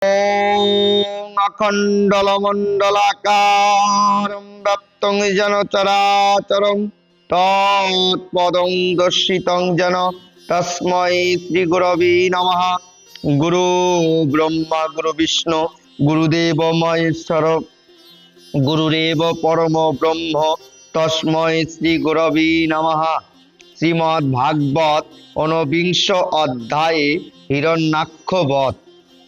ওম অখণ্ডলমণ্ডলাকারং ব্যাপ্তং যেন চরাচরং তৎপদং দর্শিতং যেন তস্मै শ্রী গুরবে নমঃ। গুরু ব্রহ্মা গুরু বিষ্ণু গুরুদেব মহেশ্বর গুরুরেব পরম ব্রহ্ম তস্मै শ্রী গুরবে নমঃ। শ্রীমদ্ ভাগবত ঊনবিংশ অধ্যায়ে হিরণ্যাক্ষ বধ।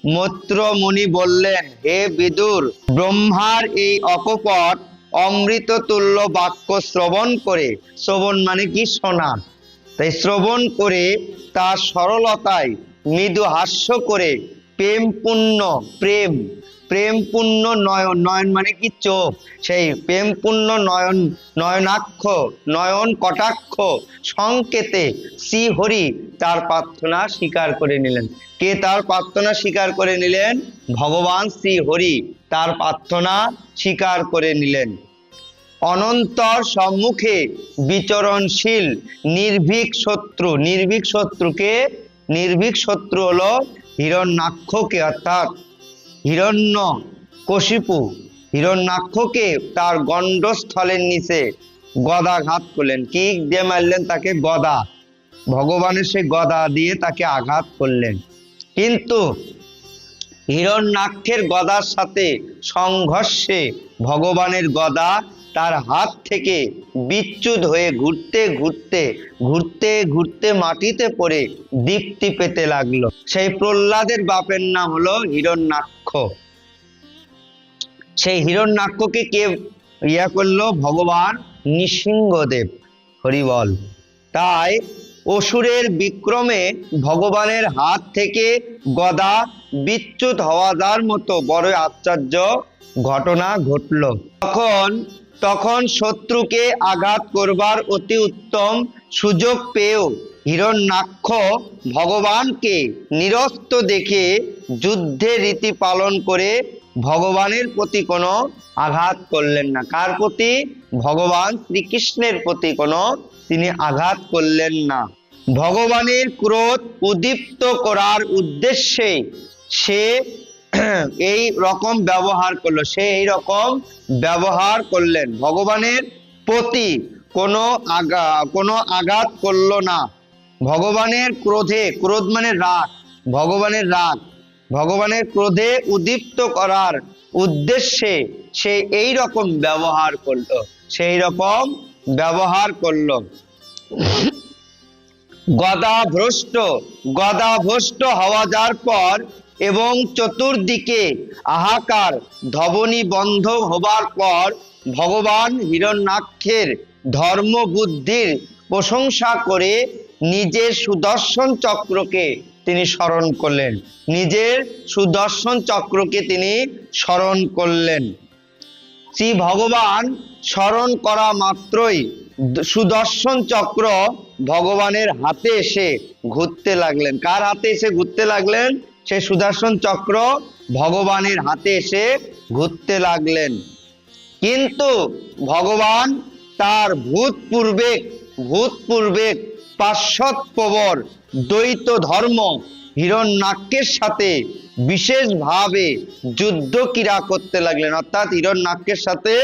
মৈত্র মুনি বললেন, হে বিদুর, ব্রহ্মার এই অকপট অমৃত তুল্য বাক্য শ্রবণ করে, শ্রবণ মানে কি শোনা, তাই শ্রবণ করে তার সরলতায় মৃদু হাস্য করে প্রেমপূর্ণ নয়ন, নয়ন মানে কি চোখ, সেই প্রেমপূর্ণ নয়নাক্ষ নয়ন কটাক্ষ সংকেতে শ্রীহরি তার প্রার্থনা স্বীকার করে নিলেন। কে তার প্রার্থনা স্বীকার করে নিলেন? ভগবান শ্রীহরি তার প্রার্থনা স্বীকার করে নিলেন। অনন্তর সম্মুখে বিচরণশীল নির্ভীক শত্রুকে, নির্ভীক শত্রু হলো হিরণ্যাক্ষকে, অর্থাৎ হিরণ্যাক্ষকে তার গণ্ডস্থলের নিচে গদাঘাত করলেন। কি দিয়ে মারলেন তাকে? গদা। ভগবানের সেই গদা দিয়ে তাকে আঘাত করলেন। কিন্তু হিরণ্যাক্ষের গদার সাথে সংঘর্ষে ভগবানের গদা তার হাত থেকে বিচ্যুত হয়ে ঘুরতে মাটিতে পড়ে দীপ্তি পেতে লাগলো। সেই প্রহ্লাদের বাপের নাম হলো হিরণ্যাক্ষ। সেই হিরণ্যাক্ষকে কে করলো? ভগবান নৃসিংহদেব। হরিবল। তাই অসুরের বিক্রমে ভগবানের হাত থেকে গদা বিচ্যুত হওয়ার মতো বড় আশ্চর্য ঘটনা ঘটল। তখন শত্রুকে আঘাত করবার অতি উত্তম সুযোগ পেয়েও হিরণ্যাক্ষ ভগবানকে নিরস্ত দেখে যুদ্ধের রীতি পালন করে ভগবানের প্রতি কোনো আঘাত করলেন না। কার প্রতি? ভগবান শ্রীকৃষ্ণের প্রতি কোনো তিনি আঘাত করলেন না। ভগবানের ক্রোধ উদ্দীপ্ত করার উদ্দেশ্যে সে এই রকম ব্যবহার করলেন। ভগবানের প্রতি কোনো আঘাত করলো না। ভগবানের ক্রোধে, ক্রোধ মানে রাগ, ভগবানের ক্রোধে উদ্দীপ্ত করার উদ্দেশ্যে সে এই রকম ব্যবহার করলো। গদাভ্রষ্ট হওয়া যার পর এবং চতুর্দিকে হাহাকার ধ্বনি বন্ধ হবার পর ভগবান হিরণ্যাক্ষের ধর্ম বুদ্ধির প্রশংসা করে নিজের সুদর্শন চক্রকে তিনি স্মরণ করলেন। শ্রী ভগবান স্মরণ করা মাত্রই সুদর্শন চক্র ভগবানের হাতে এসে ঘুরতে লাগলেন। কার হাতে এসে ঘুরতে লাগলেন? সেই সুদর্শন চক্র ভগবানের হাতে এসে ঘুরতে লাগলেন। কিন্তু ভগবান তার ভূতপূর্বেক পাশ্চাত্যপ্রবর দ্বৈত ধর্ম হিরণ্যাক্ষের সাথে বিশেষভাবে যুদ্ধ ক্রীড়া করতে লাগলেন। অর্থাৎ হিরণ্যাক্ষের সাথে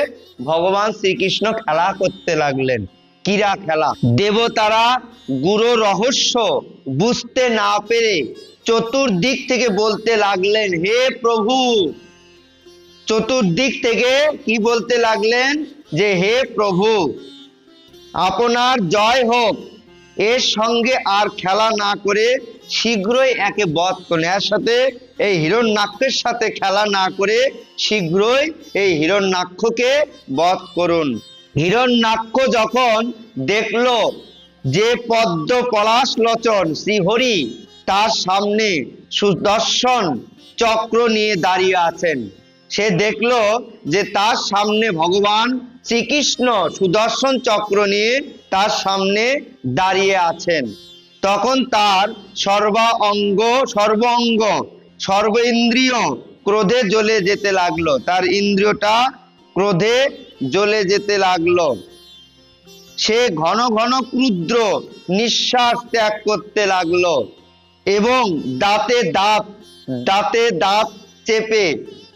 ভগবান শ্রীকৃষ্ণ খেলা করতে লাগলেন, ক্রীড়া খেলা। দেবতারা গুরু রহস্য বুঝতে না পেরে চতুর্দিক থেকে বলতে লাগলেন, হে প্রভু। চতুর্দিক থেকে কি বলতে লাগলেন? যে হে প্রভু, আপনার জয় হোক। এর সঙ্গে আর খেলা না করে শীঘ্রই একে বধ করুন। এর সাথে, এই হিরণ্যাক্ষের সাথে খেলা না করে শীঘ্রই এই হিরণ্যাক্ষকে বধ করুন। হিরণ্যাক্ষ যখন দেখলো যে পদ্ম পলাশ লোচন শ্রীহরি তার সামনে সুদর্শন চক্র নিয়ে দাঁড়িয়ে আছেন, সে দেখলো যে তার সামনে ভগবান শ্রীকৃষ্ণ সুদর্শন চক্র নিয়ে তার সামনে দাঁড়িয়ে আছেন। তখন তার সর্ব ইন্দ্রিয় ক্রোধে জ্বলে যেতে লাগলো। তার ইন্দ্রিয়টা ক্রোধে জ্বলে যেতে লাগলো। সে ঘন ঘন ক্রুদ্র নিঃশ্বাস ত্যাগ করতে লাগলো এবং দাঁতে দাঁত চেপে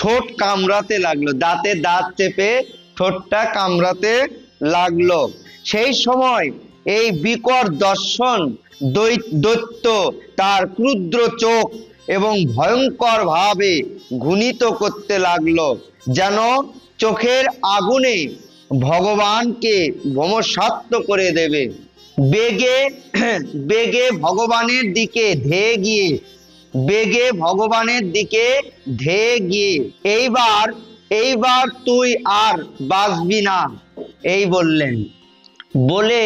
ঠোঁট কামড়াতে লাগলো, দাঁতে দাঁত চেপে ঠোঁটটা কামড়াতে লাগলো। সেই সময় এই বিকট দর্শন দৈত্য তার ক্রুদ্র চোখ এবং ভয়ঙ্কর ভাবে ঘূর্ণিত করতে লাগলো, যেন চোখের আগুনে ভগবানকে ভস্মাত করে দেবে। বেগে বেগে ভগবানের দিকে ধেয়ে গিয়ে এইবার তুই আর বাঁচবি না, এই বললেন। বলে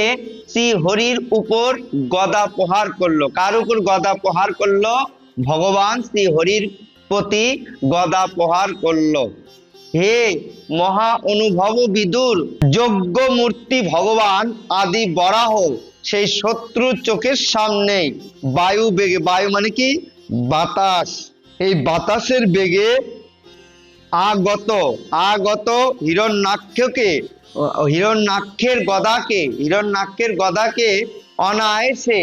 শ্রী হরির উপর গদা প্রহার করলো। কার উপর গদা প্রহার করলো? ভগবান শ্রী হরির প্রতি গদা প্রহার করলো। হে মহা অনুভব বিদুর, যজ্ঞ মূর্তি ভগবান আদি বরাহ সেই শত্রু চোখের সামনে বায়ু বেগে, বায়ু মানে কি? বাতাস, এই বাতাসের বেগে আগত হিরণ্যাক্ষের গদাকে অনায়াসে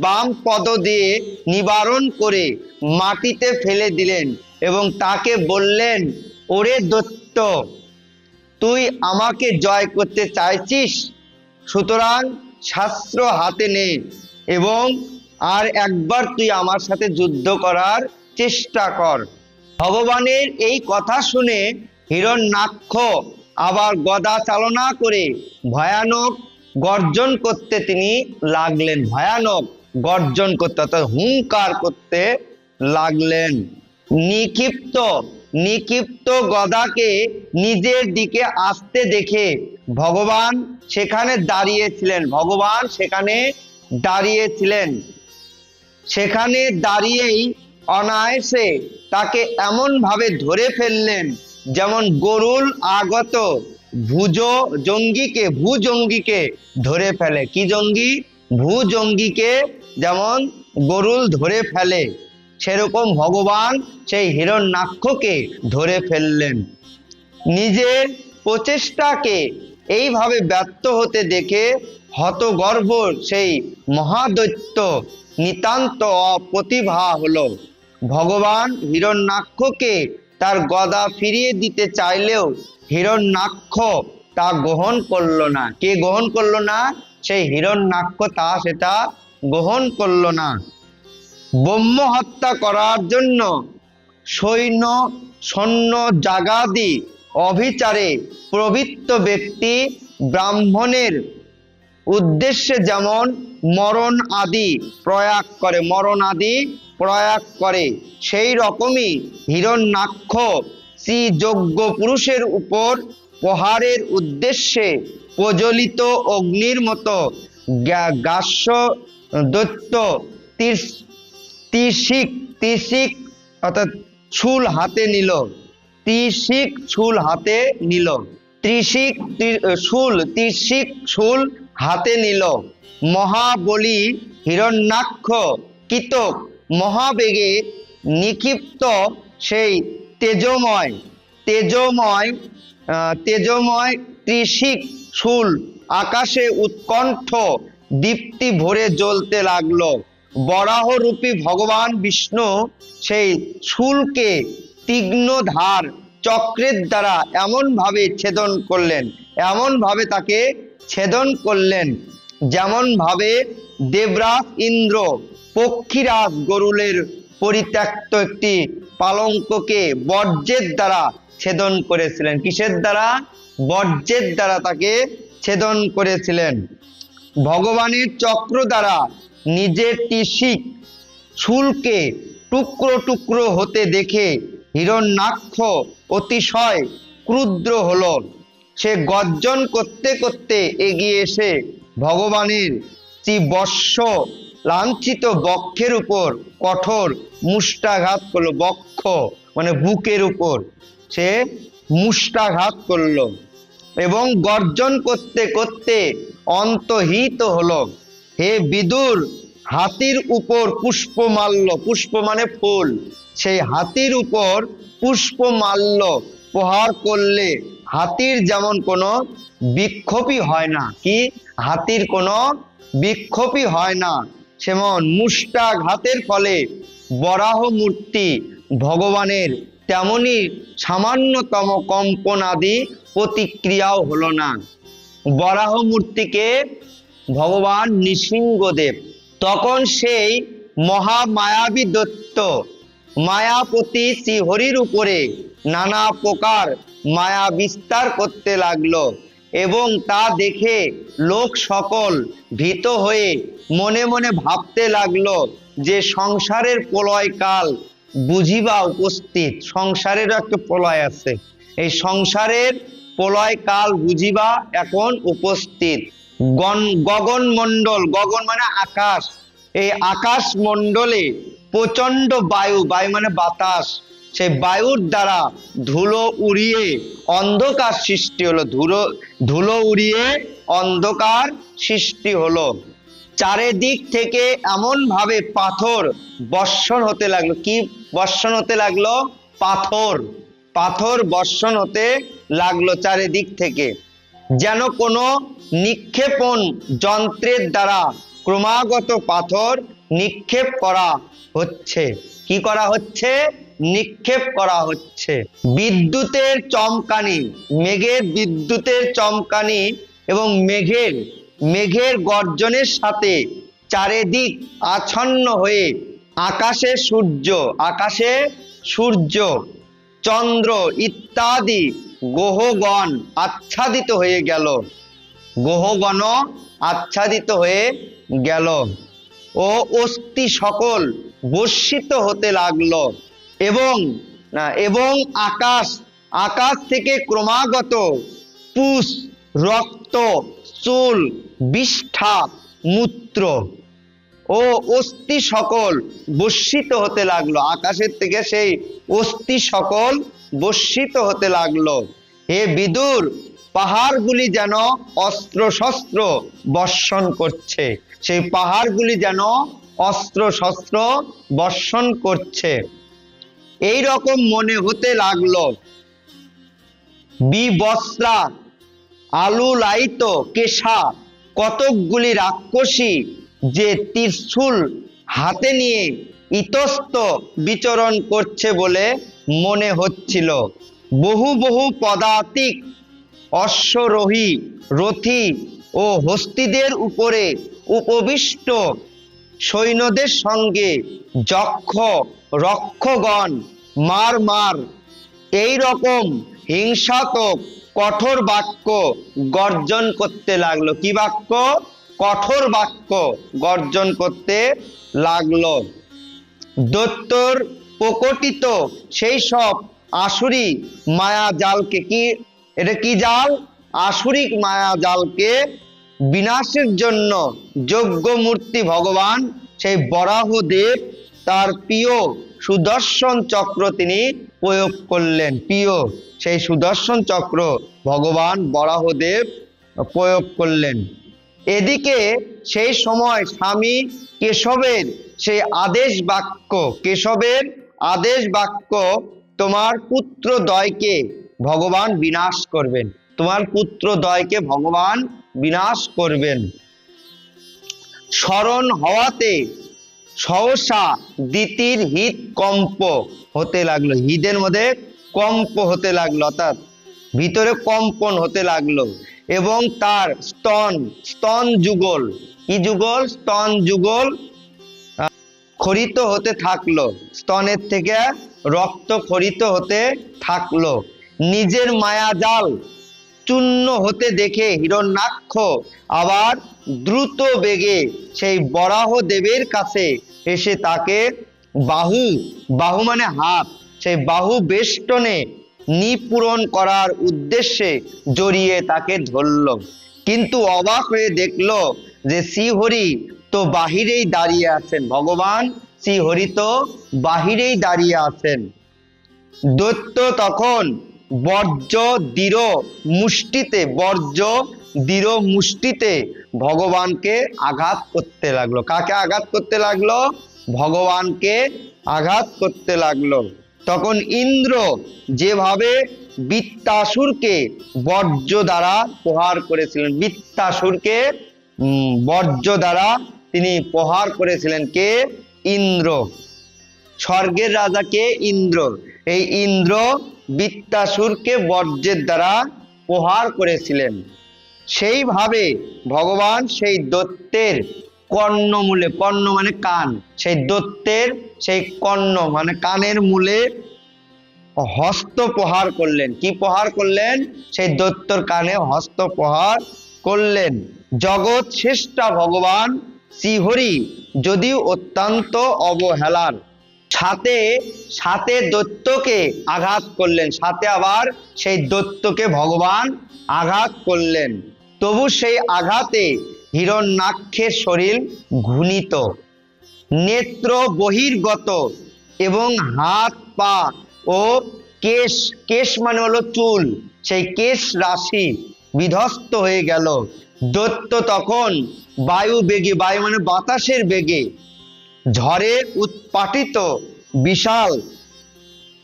বাম পদ দিয়ে নিবারণ করে মাটিতে ফেলে দিলেন এবং তাকে বললেন, ওরে দৈত্য, তুই আমাকে জয় করতে চাইছিস, সুতরাং শাস্ত্র হাতে নে এবং আর একবার তুই আমার সাথে যুদ্ধ করার চেষ্টা কর। ভগবানের এই কথা শুনে হিরণ্যাক্ষ আবার গদা চালনা করে ভয়ানক গর্জন করতে তিনি লাগলেন, ভয়ানক গর্জন করতে অর্থাৎ হুঙ্কার করতে লাগলেন। নিক্ষিপ্ত গদাকে নিজের দিকে আসতে দেখে ভগবান সেখানে দাঁড়িয়েছিলেন। সেখানে দাঁড়িয়েই অনায়াসে তাকে এমন ভাবে ধরে ফেললেন যেমন গরুল আগত ভুজঙ্গিকে ধরে ফেলে। কি জঙ্গি? ভুজঙ্গিকে যেমন গরুল ধরে ফেলে, সেরকম ভগবান সেই হিরণ্যাক্ষকে ধরে ফেললেন। নিজের প্রচেষ্টাকে এইভাবে ব্যর্থ হতে দেখে হতগর্ভ সেই মহাদৈত্য নিতান্ত অপ্রতিভা হলো। ভগবান হিরণ্যাক্ষকে তার গদা ফিরিয়ে দিতে চাইলেও হিরণ্যাক্ষ তা গ্রহণ করলো না। কে গ্রহণ করলো না? সেই হিরণ্যাক্ষ সেটা গ্রহণ করলো না। ব্রহ্ম হত্যা করার জন্য সৈন্য যাগাদি অভিচারে প্রবৃত্ত ব্যক্তি ব্রাহ্মণের উদ্দেশ্যে যেমন মরণ আদি প্রয়াগ করে সেই রকমই হিরণ্যাক্ষ শ্রী যজ্ঞ পুরুষের উপর প্রহারের উদ্দেশ্যে প্রজ্বলিত অগ্নির মতো গাস্য দৈত্য ত্রিশিক অর্থাৎ ছুল হাতে নিল। মহাবলী হিরণ্যাক্ষ কীতক মহাবেগে নিক্ষিপ্ত সেই তেজময় ত্রিশিক শূল আকাশে উৎকণ্ঠ দীপ্তি ভরে জ্বলতে লাগলো। বরাহরূপী ভগবান বিষ্ণু সেই শূলকে তীক্ষ্ণ ধার চক্রের দ্বারা এমন ভাবে তাকে ছেদন করলেন যেমন ভাবে দেবরাজ ইন্দ্র পক্ষীরাজ গরুলের পরিত্যক্ত একটি পালঙ্ককে বজ্রের দ্বারা ছেদন করেছিলেন। কিসের দ্বারা? বজ্রের দ্বারা তাকে ছেদন করেছিলেন। ভগবানের চক্র দ্বারা নিজের ত্রিশিক শূলকে টুকরো টুকরো হতে দেখে হিরণ্যাক্ষ অতিশয় ক্রুদ্ধ হলো। সে গর্জন করতে করতে এগিয়ে এসে ভগবানের ত্রিবর্ষ লাঞ্ছিত বক্ষের উপর কঠোর মুষ্টাঘাত করলো। বক্ষ মানে বুকের উপর সে মুষ্টাঘাত করলো এবং গর্জন করতে করতে অন্তহিত হলো। হে বিদুর, হাতির উপর পুষ্পমাল্য, পুষ্প মানে ফুল, সেই হাতির উপর পুষ্পমাল্য প্রহার করলে হাতির যেমন কোনো বিক্ষোভই হয় না। কি? হাতির কোনো বিক্ষোভই হয় না, সেমন মুষ্টাঘাতের ফলে বরাহ মূর্তি ভগবানের তেমনি সামান্যতম কম্পন আদি প্রতিক্রিয়াও হলো না। বরাহ মূর্তিকে ভগবান নৃসিংহদেব। তখন সেই মহামায়াবী দৈত্য মায়াপতি শ্রীহরির উপরে নানা প্রকার মায়া বিস্তার করতে লাগলো এবং তা দেখে লোক সকল ভীত হয়ে মনে মনে ভাবতে লাগলো যে সংসারের প্রলয়কাল বুঝিবা উপস্থিত। সংসারেরও একটা প্রলয় আছে, এই সংসারের প্রলয়কাল বুঝিবা এখন উপস্থিত। গগন মণ্ডল, গগন মানে আকাশ, এই আকাশ মণ্ডলে প্রচন্ড বায়ু, বায়ু মানে বাতাস, সেই বায়ুর দ্বারা ধুলো উড়িয়ে অন্ধকার সৃষ্টি হলো। ধুলো উড়িয়ে অন্ধকার সৃষ্টি হলো। চারিদিক থেকে এমন ভাবে পাথর বর্ষণ হতে লাগলো। কি বর্ষণ হতে লাগলো? পাথর, পাথর বর্ষণ হতে লাগলো চারিদিক থেকে, যেন কোনো নিক্ষেপণ যন্ত্রের দ্বারা ক্রমাগত পাথর নিক্ষেপ করা হচ্ছে। কি করা হচ্ছে? নিক্ষেপ করা হচ্ছে। বিদ্যুতের চমকানি, মেঘের বিদ্যুতের চমকানি এবং মেঘের গর্জনের সাথে চারিদিক আচ্ছন্ন হয়ে আকাশে সূর্য, চন্দ্র ইত্যাদি গ্রহগণ আচ্ছাদিত হয়ে গেল। গ্রহগণ আচ্ছাদিত হয়ে গেল ও অস্থি সকল বর্ষিত হতে লাগলো এবং আকাশ থেকে ক্রমাগত পুষ, রক্ত, চুল, বিষ্ঠা, মূত্র ও অস্থি সকল বর্ষিত হতে লাগলো। আকাশের থেকে সেই অস্থি সকল বর্ষিত হতে লাগলো। হে বিদুর, পাহাড়গুলি যেন অস্ত্র শস্ত্র বর্ষণ করছে। সেই পাহাড়গুলি যেন অস্ত্র শস্ত্র বর্ষণ করছে, এই রকম মনে হতে লাগলো। বিবস্ত্রা আলুলায়িত কেশা কতকগুলি রাক্ষসী যে ত্রিশূল হাতে নিয়ে ইতস্ত বিচরণ করছে বলে মনে হচ্ছিল। বহু বহু পদাতিক অশ্বরোহী, রথী ও হস্তিদের উপরে উপবিষ্ট সৈন্যদের সঙ্গে যক্ষ রক্ষগণ মার এই রকম হিংসাত্মক কঠোর বাক্য গর্জন করতে লাগলো। কি বাক্য? কঠোর বাক্য গর্জন করতে লাগলো। দৈত্যর প্রকটিত সেই সব আসুরি মায়া জালকে, এটা কি জাল? আসুরিক মায়া জালকে বিনাশের জন্য যজ্ঞ মূর্তি ভগবান সেই বরাহদেব তার প্রিয় সুদর্শন চক্র তিনি প্রয়োগ করলেন। প্রিয় সেই সুদর্শন চক্র ভগবান বরাহদেব প্রয়োগ করলেন। এদিকে সেই সময় স্বামী কেশবের সেই আদেশ বাক্য, তোমার পুত্রদ্বয়কে ভগবান বিনাশ করবেন, তোমার পুত্রদ্বয়কে ভগবান বিনাশ করবেন। স্মরণ হওয়াতে সহসা দিতির হৃদ কম্প হতে লাগলো। হৃদের মধ্যে কম্প হতে লাগলো, অর্থাৎ ভিতরে কম্পন হতে লাগলো এবং তার স্তন যুগল, কি যুগল? স্তন যুগল খরিত হতে থাকলো। স্তনের থেকে রক্ত খরিত হতে থাকলো। নিজের মায়াজাল চূর্ণ হতে দেখে হিরণ্যাক্ষ আবার দ্রুত বেগে সেই বরাহ দেবের কাছে এসে তাকে বাহু মানে হাত, সেই বাহু বেষ্টনে নিপূরণ করার উদ্দেশ্যে জড়িয়ে তাকে ধরল। কিন্তু অবাক হয়ে দেখলো যে শ্রীহরি তো বাহিরেই দাঁড়িয়ে আছেন। ভগবান শ্রীহরি তো বাহিরেই দাঁড়িয়ে আছেন। দৈত্য তখন বর্জ্য দৃঢ় মুষ্টিতে ভগবানকে আঘাত করতে লাগলো। কাকে আঘাত করতে লাগলো? ভগবানকে আঘাত করতে লাগলো। তখন ইন্দ্র যেভাবে বৃত্তাসুরকে বর্জ্য দ্বারা প্রহার করেছিলেন, বৃত্তাসুরকে বর্জ্য দ্বারা তিনি প্রহার করেছিলেন। কে? ইন্দ্র। স্বর্গের রাজাকে ইন্দ্র। এই ইন্দ্র বৃত্তাসুরকে বজ্রের দ্বারা প্রহার করেছিলেন। সেইভাবে ভগবান সেই দৈত্যের কর্ণমূলে, কর্ণ মানে কান, সেই দৈত্যের সেই কর্ণ মানে কানের মূলে হস্ত প্রহার করলেন। কি প্রহার করলেন? সেই দৈত্যর কানে হস্ত প্রহার করলেন। জগৎ শ্রেষ্ঠা ভগবান শ্রীহরি যদিও অত্যন্ত অবহেলার সাথে সাথে দৈত্যকে আঘাত করলেন, সাথে আবার সেই দৈত্যকে ভগবান আঘাত করলেন। তবু সেই আঘাতে হিরণ্যাক্ষের শরীর ঘূর্ণিত, নেত্র বহির্গত এবং হাত পা ও কেশ, কেশ মানে হলো চুল, সেই কেশ রাশি বিধ্বস্ত হয়ে গেল। দৈত্য তখন বায়ু বেগে, বায়ু মানে বাতাসের বেগে, ঝড়ে উৎপাটিত বিশাল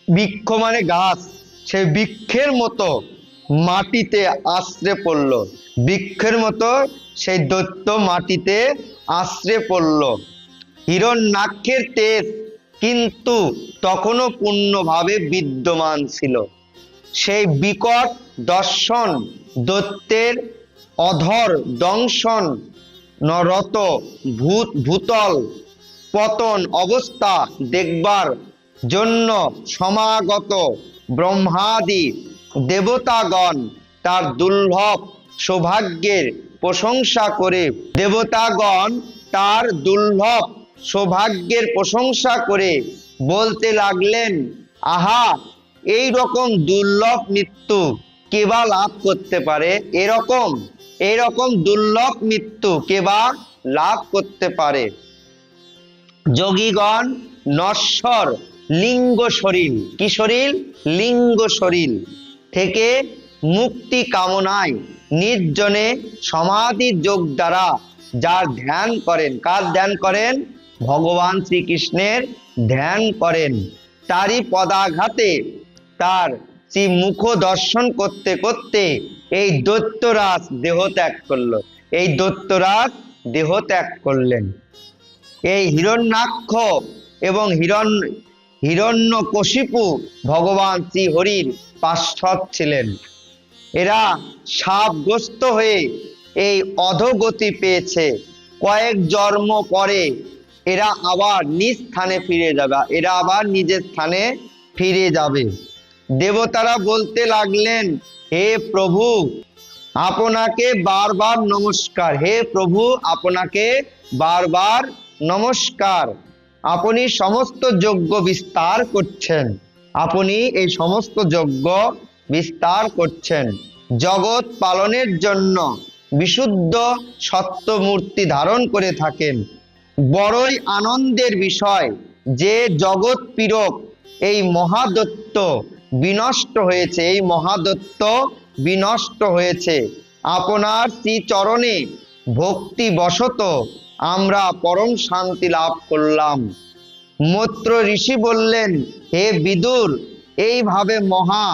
বৃক্ষ মানে গাছ, সেই বৃক্ষের মতো মাটিতে আশ্রে পড়ল। বৃক্ষের মতো সেই দৈত্য মাটিতে আশ্রে পড়ল। হিরণ্যাক্ষের তেজ কিন্তু তখনও পূর্ণভাবে বিদ্যমান ছিল। সেই বিকট দর্শন দৈত্যের অধর দংশন নরত ভূতল পতন অবস্থা দেখবার জন্য সমাগত ব্রহ্মাদি দেবতাগণ তার দুর্লভ সৌভাগ্যের প্রশংসা করে, দেবতাগণ তার দুর্লভ সৌভাগ্যের প্রশংসা করে বলতে লাগলেন, আহা, এই রকম দুর্লভ মৃত্যু কে বা লাভ করতে পারে? এরকম দুর্লভ মৃত্যু কে বা লাভ করতে পারে? যোগীগণ নশ্বর লিঙ্গ শরীর, কি শরীর? লিঙ্গ শরীর থেকে মুক্তি কামনায় নির্জনে সমাধি যোগ দ্বারা যার ধ্যান করেন, কার ধ্যান করেন? ভগবান শ্রীকৃষ্ণের ধ্যান করেন। তারই পদাঘাতে তার শ্রী মুখ দর্শন করতে করতে এই দৈত্যরাজ দেহ ত্যাগ করল, এই দৈত্যরাজ দেহ ত্যাগ করলেন। এই হিরণ্যাক্ষ এবং হিরণ্যকশিপু ভগবান শ্রীহরির পার্ষদ ছিলেন। এরা শাপগ্রস্ত হয়ে এই অধোগতি পেয়েছে। কয়েক জন্ম পরে এরা আবার নিজ স্থানে ফিরে যাবে, এরা আবার নিজের স্থানে ফিরে যাবে। দেবতারা বলতে লাগলেন, হে প্রভু, আপনাকে বারবার নমস্কার, হে প্রভু, আপনাকে বারবার নমস্কার। আপনি সমস্ত যজ্ঞ বিস্তার করছেন, আপনি এই সমস্ত যজ্ঞ বিস্তার করছেন। জগৎ পালনের জন্য বিশুদ্ধ সত্যমূর্তি ধারণ করে থাকেন। বড়ই আনন্দের বিষয় যে জগৎ পীড়ক এই মহাদৈত্য বিনষ্ট হয়েছে, এই মহাদৈত্য বিনষ্ট হয়েছে। আপনার শ্রীচরণে ভক্তি বশত আমরা পরম শান্তি লাভ করলাম। মৈত্র ঋষি বললেন, হে বিদুর, এইভাবে মহা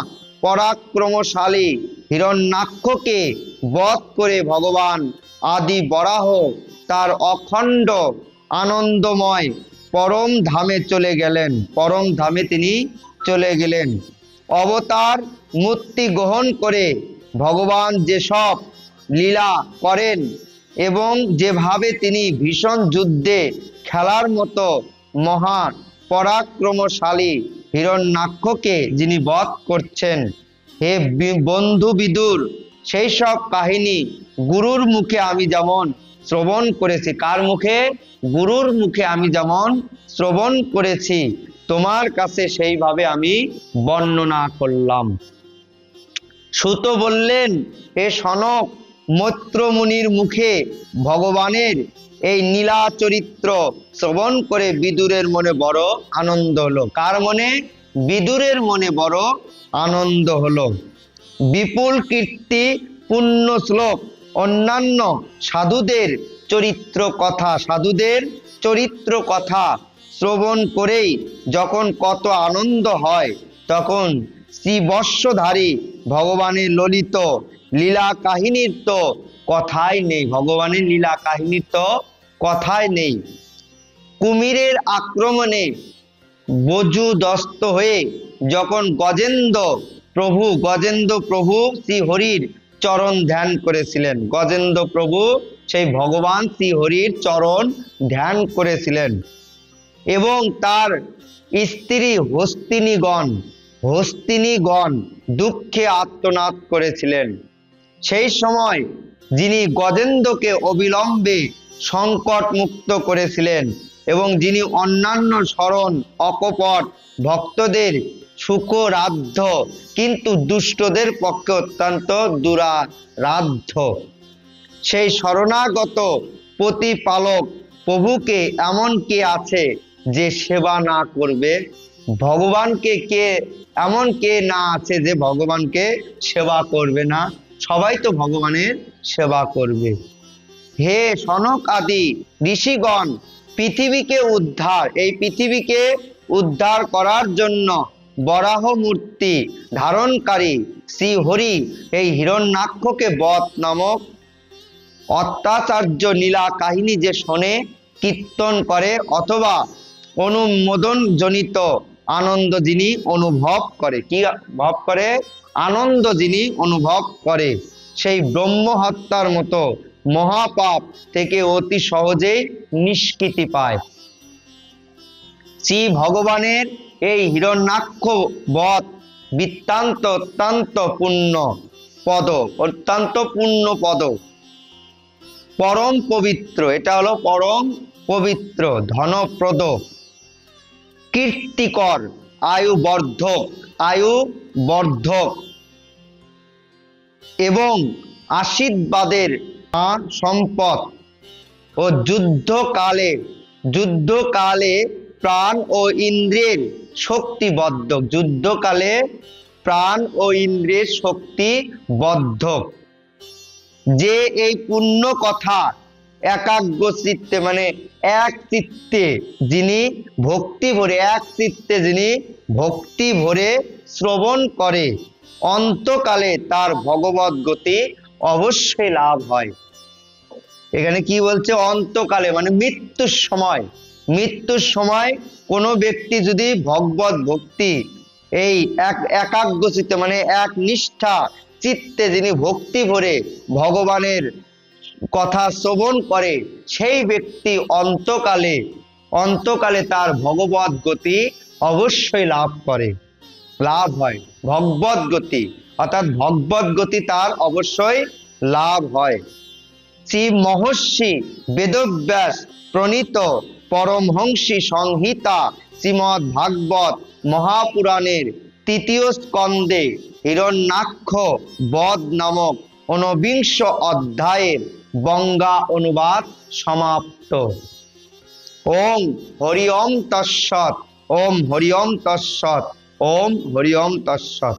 পরাক্রমশালী হিরণ্যাক্ষকে বধ করে ভগবান আদি বরাহ তার অখণ্ড আনন্দময় পরম ধামে চলে গেলেন, পরম ধামে তিনি চলে গেলেন। অবতার মূর্তি গ্রহণ করে ভগবান যেসব লীলা করেন এবং যেভাবে তিনি ভীষণ যুদ্ধে খেলার মতো মহা পরাক্রমশালী হিরণ্যাক্ষকে যিনি বধ করছেন, হে বন্ধু বিদুর, সেই সব কাহিনী গুরুর মুখে আমি যেমন শ্রবণ করেছি, কার মুখে? গুরুর মুখে আমি যেমন শ্রবণ করেছি, তোমার কাছে সেইভাবে আমি বর্ণনা করলাম। সুত বললেন, হে সনক, মৈত্র মুনির মুখে ভগবানের এই নীলা চরিত্র শ্রবণ করে বিদুরের মনে বড় আনন্দ হলো। কার মনে? বিদুরের মনে বড় আনন্দ হলো। বিপুল কীর্তি পুণ্য শ্লোক অন্যান্য সাধুদের চরিত্র কথা শ্রবণ করেই যখন কত আনন্দ হয়, তখন শ্রীবৎসধারী ভগবানের ললিত লীলা কাহিনীর তো কথাই নেই, ভগবানের লীলা কাহিনীর তো কথাই নেই। কুমিরের আক্রমণে বজুদস্ত হয়ে যখন গজেন্দ্র প্রভু শ্রী হরির চরণ ধ্যান করেছিলেন। গজেন্দ্র প্রভু সেই ভগবান শ্রী হরির চরণ ধ্যান করেছিলেন এবং তার স্ত্রী হস্তিনীগণ দুঃখে আর্তনাদ করেছিলেন। সেই সময় যিনি গজেন্দ্রকে অবিলম্বে সংকট মুক্ত করেছিলেন এবং যিনি অন্যান্য শরণ অকপট ভক্তদের সুখরাধ্য কিন্তু দুষ্টদের পক্ষে অত্যন্ত দুরারাধ্য, সেই শরণাগত প্রতিপালক প্রভুকে এমন কে আছে যে সেবা না করবে? এমন কে না আছে যে ভগবানকে সেবা করবে না? সবাই তো ভগবানের সেবা করবে। হে সনক আদি ঋষিগণ, এই পৃথিবীকে উদ্ধার করার জন্য বরাহ মূর্তি ধারণকারী শ্রী হরি এই হিরণ্যাক্ষকে বধ নামক অত্যাচার্য লীলা কাহিনী যে শোনে, কীর্তন করে অথবা অনুমোদন জনিত আনন্দ যিনি অনুভব করে, কি ভাব করে? আনন্দ যিনি অনুভব করে, সেই ব্রহ্ম হত্যার মতো মহাপাপ থেকে অতি সহজেই নিষ্কৃতি পায়। শ্রী ভগবানের এই হিরণ্যাক্ষ বধ বৃত্তান্ত অত্যন্ত পুণ্য পদ, পরম পবিত্র। এটা হলো পরম পবিত্র, ধনপ্রদ, কীর্তিকর, আয়ুবর্ধক এবং আশীর্বাদের সম্পদ ও যুদ্ধকালে প্রাণ ও ইন্দ্রিয়ের শক্তিবর্ধক। যে এই পুণ্য কথা একাগ্র চিত্তে মানে এক চিত্তে যিনি ভক্তি ভরে শ্রবণ করে, অন্তকালে তার ভগবৎ গতি অবশ্যই লাভ হয়। এখানে কি বলছে? অন্তকালে মানে মৃত্যুর সময় কোনো ব্যক্তি যদি ভগবৎ ভক্তি এই একাগ্র চিত্তে মানে এক নিষ্ঠা চিত্তে যিনি ভক্তি ভরে ভগবানের কথা শ্রবণ করে, সেই ব্যক্তি অন্তকালে তার ভগবৎ গতি অবশ্যই লাভ হয়। ভগবৎ গতি অর্থাৎ ভগবৎ গতি তার অবশ্যই লাভ হয়। শ্রী মহর্ষি বেদব্যাস প্রণীত পরমহংসী সংহিতা শ্রীমদ্ ভাগবত মহাপুরাণের ৩য় স্কন্ধে হিরণ্যাক্ষ বধ নামক ঊনবিংশ অধ্যায়ের বঙ্গা অনুবাদ সমাপ্ত। ওম হরি ওম তৎসৎ। ওম হরি ওম তৎসৎ। ওম হরি ওম তৎসৎ।